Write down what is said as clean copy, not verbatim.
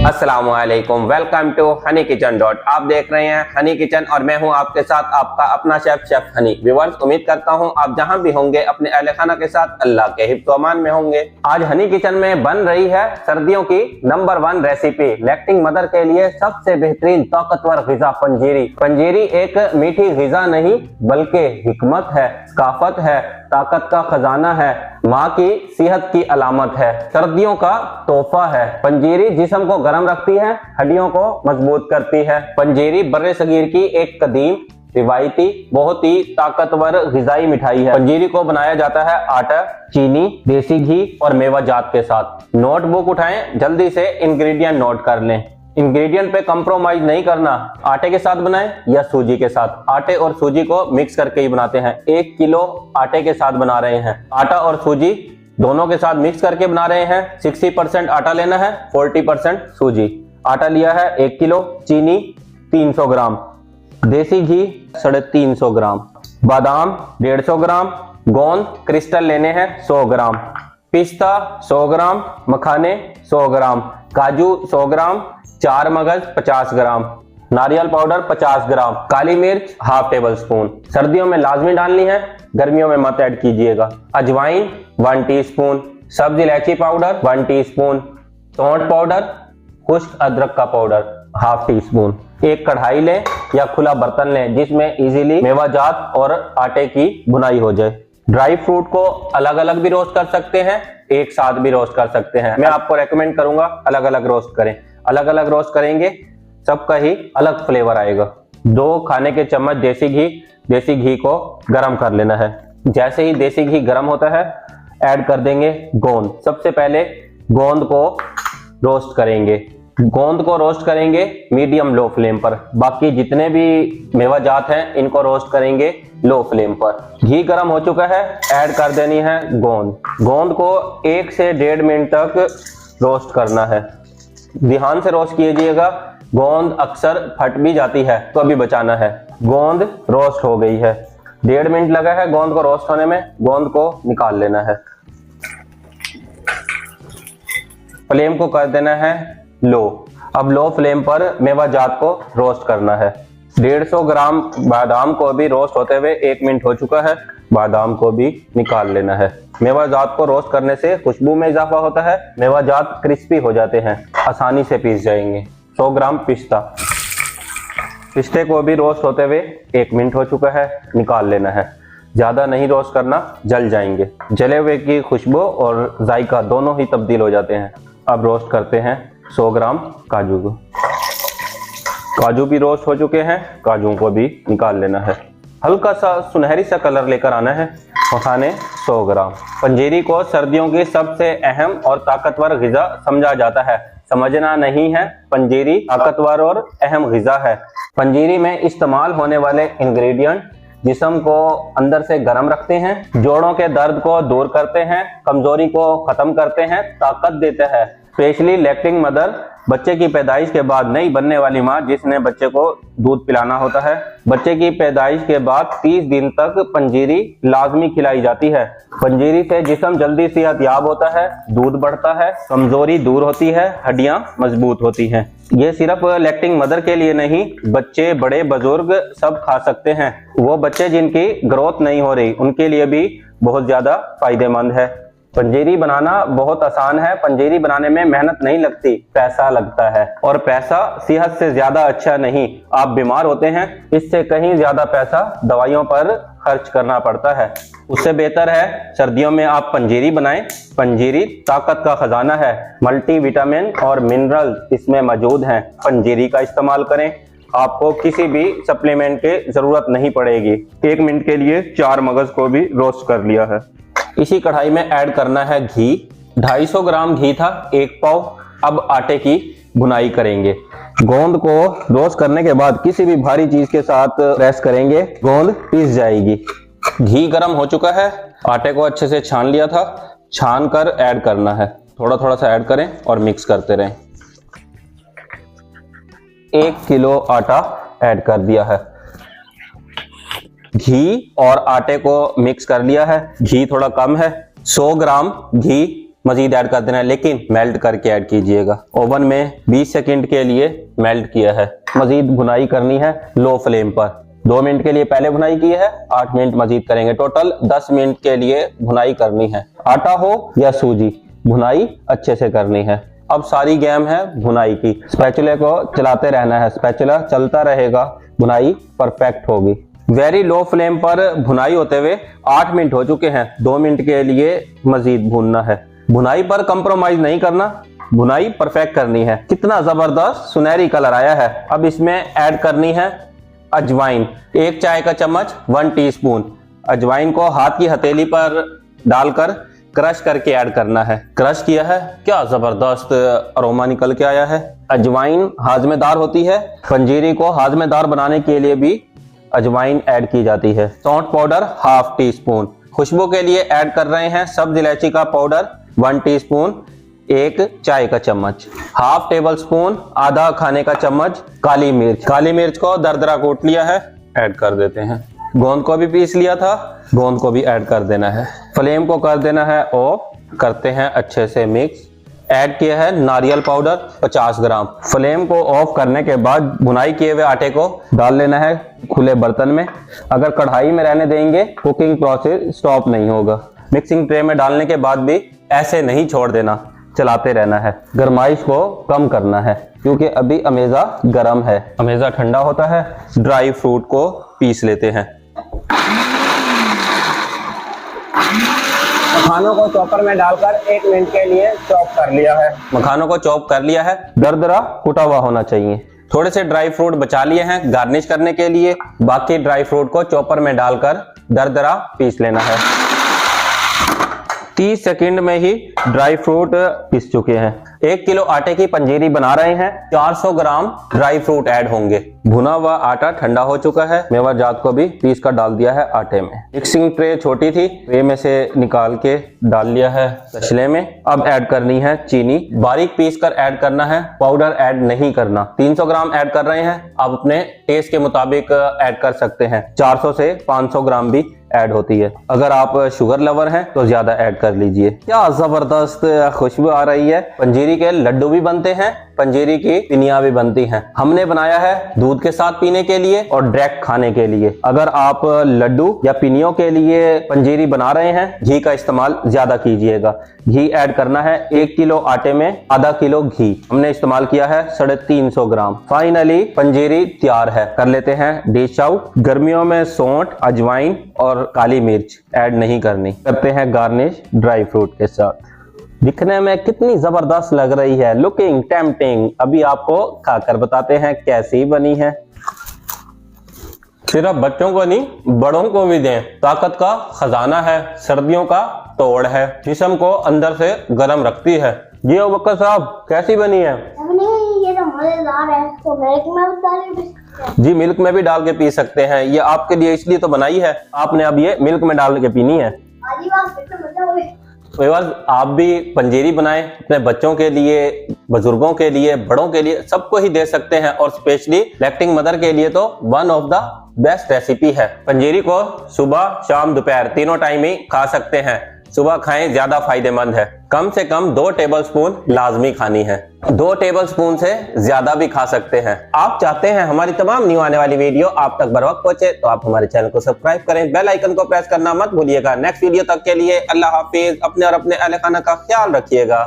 अस्सलामुअलैकुम, welcome to honey kitchen dot. आप देख रहे हैं हनी किचन और मैं हूं आपके साथ आपका अपना शेफ हनी। व्यूअर्स, उम्मीद करता हूं आप जहां भी होंगे अपने अहले खाना के साथ अल्लाह के हिफ्ज़ अमान में होंगे। आज हनी किचन में बन रही है सर्दियों की नंबर 1 रेसिपी, लैक्टिंग मदर के लिए सबसे बेहतरीन ताकतवर ग़िज़ा पंजीरी। पंजीरी एक मीठी ग़िज़ा नहीं बल्कि हिकमत है, सकाफत है, ताकत का खजाना है, माँ की सेहत की अलामत है, सर्दियों का तोहफा है। पंजीरी जिस्म को गर्म रखती है, हड्डियों को मजबूत करती है। पंजीरी बर्रे सगीर की एक कदीम, रिवायती, बहुत ही ताकतवर ग़िज़ाई मिठाई है। पंजीरी को बनाया जाता है आटा, चीनी, देसी घी और मेवा जात के साथ। नोटबुक उठाएं, जल्दी से इंग्रेडिएंट नोट कर लें। इंग्रेडिएंट पे कंप्रोमाइज नहीं करना, आटे के साथ बनाएं या सूजी के साथ। आटे और सूजी को मिक्स करके ही बनाते हैं। 1 किलो आटे के साथ बना रहे हैं। आटा और सूजी दोनों के साथ मिक्स करके बना रहे हैं। 60% आटा लेना है, 40% सूजी। आटा लिया है 1 किलो, चीनी 300 ग्राम, देसी घी 350 ग्राम, बादाम 150 ग्राम, गोंद क्रिस्टल लेने हैं 100 ग्राम, पिस्ता 100 ग्राम, मखाने 100 ग्राम, काजू 100 ग्राम, 4 मगज 50 ग्राम, नारियल पाउडर 50 ग्राम, काली मिर्च ½ टेबल स्पून। सर्दियों में लाजमी डालनी है, गर्मियों में मत ऐड कीजिएगा। अजवाइन 1 टीस्पून, सब्ज इलायची पाउडर 1 टीस्पून, सौंठ पाउडर, खुश्क अदरक का पाउडर ½ टीस्पून। एक कढ़ाई लें या खुला बर्तन लें जिसमें इजीली मेवाजात और आटे की बुनाई हो जाए। ड्राई फ्रूट को अलग अलग भी रोस्ट कर सकते हैं, एक साथ भी रोस्ट कर सकते हैं। मैं आपको रेकमेंड करूंगा अलग अलग रोस्ट करें। अलग अलग रोस्ट करेंगे सबका ही अलग फ्लेवर आएगा। 2 खाने के चम्मच देसी घी को गरम कर लेना है। जैसे ही देसी घी गरम होता है ऐड कर देंगे गोंद। सबसे पहले गोंद को रोस्ट करेंगे। गोंद को रोस्ट करेंगे मीडियम लो फ्लेम पर। बाकी जितने भी मेवाजात हैं इनको रोस्ट करेंगे लो फ्लेम पर। घी गरम हो चुका है, ऐड कर देनी है गोंद। गोंद को 1 से 1.5 मिनट तक रोस्ट करना है। ध्यान से रोस्ट कीजिएगा, गोंद अक्सर फट भी जाती है तो अभी बचाना है। गोंद रोस्ट हो गई है, 1.5 मिनट लगा है गोंद को रोस्ट होने में। गोंद को निकाल लेना है। फ्लेम को कर देना है लो। अब लो फ्लेम पर मेवा जात को रोस्ट करना है। 150 ग्राम बादाम को भी रोस्ट होते हुए 1 मिनट हो चुका है। बादाम को भी निकाल लेना है। मेवा जात को रोस्ट करने से खुशबू में इजाफा होता है, मेवा जात क्रिस्पी हो जाते हैं, आसानी से पीस जाएंगे। 100 ग्राम पिस्ते को भी रोस्ट होते हुए 1 मिनट हो चुका है, निकाल लेना है। ज्यादा नहीं रोस्ट करना, जल जाएंगे। जले हुए की खुशबू और जायका दोनों ही तब्दील हो जाते हैं। अब रोस्ट करते हैं 100 ग्राम काजू को। काजू भी रोस्ट हो चुके हैं, काजू को भी निकाल लेना है। हल्का सा सुनहरी सा कलर लेकर आना है। मखाने 100 ग्राम। पंजीरी को सर्दियों की सबसे अहम और ताकतवर ग़िज़ा समझा जाता है। समझना नहीं है, पंजीरी ताकतवर और अहम ग़िज़ा है। पंजीरी में इस्तेमाल होने वाले इंग्रेडिएंट जिस्म को अंदर से गर्म रखते हैं, जोड़ों के दर्द को दूर करते हैं, कमजोरी को खत्म करते हैं, ताकत देते हैं। स्पेशली लैक्टिंग मदर, बच्चे की पैदाइश के बाद नई बनने वाली माँ जिसने बच्चे को दूध पिलाना होता है, बच्चे की पैदाइश के बाद 30 दिन तक पंजीरी लाजमी खिलाई जाती है। पंजीरी से जिस्म जल्दी सेहतयाब होता है, दूध बढ़ता है, कमजोरी दूर होती है, हड्डियां मजबूत होती हैं। ये सिर्फ लैक्टिंग मदर के लिए नहीं, बच्चे बड़े बुजुर्ग सब खा सकते हैं। वो बच्चे जिनकी ग्रोथ नहीं हो रही उनके लिए भी बहुत ज्यादा फायदेमंद है। पंजीरी बनाना बहुत आसान है। पंजीरी बनाने में मेहनत नहीं लगती, पैसा लगता है, और पैसा सेहत से ज्यादा अच्छा नहीं। आप बीमार होते हैं, इससे कहीं ज्यादा पैसा दवाइयों पर खर्च करना पड़ता है। उससे बेहतर है सर्दियों में आप पंजीरी बनाएं। पंजीरी ताकत का खजाना है, मल्टीविटामिन और मिनरल इसमें मौजूद हैं। पंजीरी का इस्तेमाल करें, आपको किसी भी सप्लीमेंट की जरूरत नहीं पड़ेगी। 1 मिनट के लिए 4 मगज को भी रोस्ट कर लिया है। इसी कढ़ाई में ऐड करना है घी। 250 ग्राम घी था, 1 पाव। अब आटे की बुनाई करेंगे। गोंद को रोस्ट करने के बाद किसी भी भारी चीज के साथ प्रेस करेंगे, गोंद पिस जाएगी। घी गर्म हो चुका है, आटे को अच्छे से छान लिया था, छान कर ऐड करना है। थोड़ा थोड़ा सा ऐड करें और मिक्स करते रहें। 1 किलो आटा ऐड कर दिया है। घी और आटे को मिक्स कर लिया है। घी थोड़ा कम है, 100 ग्राम घी मजीद ऐड कर देना है, लेकिन मेल्ट करके ऐड कीजिएगा। ओवन में 20 सेकंड के लिए मेल्ट किया है। मजीद भुनाई करनी है लो फ्लेम पर। 2 मिनट के लिए पहले भुनाई की है, 8 मिनट मजीद करेंगे। टोटल 10 मिनट के लिए भुनाई करनी है। आटा हो या सूजी, भुनाई अच्छे से करनी है। अब सारी गेम है भुनाई की। स्पैचुला को चलाते रहना है, स्पैचुला चलता रहेगा, भुनाई परफेक्ट होगी। वेरी लो फ्लेम पर भुनाई होते हुए 8 मिनट हो चुके हैं। 2 मिनट के लिए मजीद भूनना है। भुनाई पर कंप्रोमाइज नहीं करना, भुनाई परफेक्ट करनी है। कितना जबरदस्त सुनहरी कलर आया है। अब इसमें ऐड करनी है अजवाइन, 1 चाय का चम्मच, 1 टीस्पून। अजवाइन को हाथ की हथेली पर डालकर क्रश करके ऐड करना है। क्रश किया है, क्या जबरदस्त अरोमा निकल के आया है। अजवाइन हाजमेदार होती है। पंजीरी को हाजमेदार बनाने के लिए भी अजवाइन ऐड की जाती है। सौंठ पाउडर 1/2 टीस्पून। खुशबू के लिए ऐड कर रहे हैं सब्ज इलायची का पाउडर 1 टीस्पून, 1 चाय का चम्मच। 1/2 टेबल स्पून, आधा खाने का चम्मच काली मिर्च। काली मिर्च को दरदरा कूट लिया है, ऐड कर देते हैं। गोंद को भी पीस लिया था, गोंद को भी ऐड कर देना है। फ्लेम को कर देना है ऑफ, करते हैं अच्छे से मिक्स। ऐड किया है नारियल पाउडर 50 ग्राम। फ्लेम को ऑफ करने के बाद भुनाई किए हुए आटे को डाल लेना है खुले बर्तन में। अगर कढ़ाई में रहने देंगे कुकिंग प्रोसेस स्टॉप नहीं होगा। मिक्सिंग ट्रे में डालने के बाद भी ऐसे नहीं छोड़ देना, चलाते रहना है। गरमाइश को कम करना है क्योंकि अभी अमेज़ा गर्म है। अमेज़ा ठंडा होता है। ड्राई फ्रूट को पीस लेते हैं। मखानों को चॉपर में डालकर 1 मिनट के लिए चॉप कर लिया है। मखानों को चॉप कर लिया है, दरदरा कुटा हुआ होना चाहिए। थोड़े से ड्राई फ्रूट बचा लिए हैं गार्निश करने के लिए। बाकी ड्राई फ्रूट को चॉपर में डालकर दरदरा पीस लेना है। 30 सेकंड में ही ड्राई फ्रूट पीस चुके हैं। 1 किलो आटे की पंजीरी बना रहे हैं। 400 ग्राम ड्राई फ्रूट ऐड होंगे। भुना हुआ आटा ठंडा हो चुका है। मेवा जात को भी पीस कर डाल दिया है आटे में। मिक्सिंग ट्रे छोटी थी, ट्रे में से निकाल के डाल लिया है तसले में। अब ऐड करनी है चीनी, बारीक पीस कर ऐड करना है, पाउडर ऐड नहीं करना। 300 ग्राम ऐड कर रहे हैं। आप अपने टेस्ट के मुताबिक ऐड कर सकते हैं। 400 से 500 ग्राम भी ऐड होती है। अगर आप शुगर लवर हैं तो ज्यादा ऐड कर लीजिए। क्या जबरदस्त खुशबू आ रही है। पंजीरी के लड्डू भी बनते हैं, पंजीरी की पिनिया भी बनती हैं। हमने बनाया है दूध के साथ पीने के लिए और डायरेक्ट खाने के लिए। अगर आप लड्डू या पिनियों के लिए पंजीरी बना रहे हैं, घी का इस्तेमाल ज्यादा कीजिएगा। घी ऐड करना है। 1 किलो आटे में आधा किलो घी हमने इस्तेमाल किया है, 350 ग्राम। फाइनली पंजीरी तैयार है। कर लेते हैं डिश आउट। गर्मियों में सौंठ, अजवाइन और काली मिर्च ऐड नहीं करनी। करते हैं गार्निश ड्राई फ्रूट के साथ। दिखने में कितनी जबरदस्त लग रही है, लुकिंग टेम्पटिंग। अभी आपको खाकर बताते हैं कैसी बनी है। सिर्फ बच्चों को नहीं, बड़ों को भी दें। ताकत का खजाना है, सर्दियों का तोड़ है, जिस्म को अंदर से गर्म रखती है। जी अबूबकर साहब, कैसी बनी है? ये तो मजेदार है। तो मिल्क में भी जी मिल्क में भी डाल के पी सकते हैं। ये आपके लिए इसलिए तो बनाई है, आपने अब ये मिल्क में डाल के पीनी है। तो आप भी पंजीरी बनाएं अपने बच्चों के लिए, बुजुर्गों के लिए, बड़ों के लिए, सबको ही दे सकते हैं। और स्पेशली लैक्टिंग मदर के लिए तो one of the best recipe है। पंजीरी को सुबह, शाम, दोपहर तीनों टाइम ही खा सकते हैं। सुबह खाएं, ज्यादा फायदेमंद है। कम से कम 2 टेबलस्पून लाजमी खानी है। 2 टेबलस्पून से ज्यादा भी खा सकते हैं। आप चाहते हैं हमारी तमाम न्यू आने वाली वीडियो आप तक बर वक्त पहुंचे तो आप हमारे चैनल को सब्सक्राइब करें, बेल आइकन को प्रेस करना मत भूलिएगा। नेक्स्ट वीडियो तक के लिए अल्लाह हाफिज। अपने और अपने अहले खाना का ख्याल रखिएगा।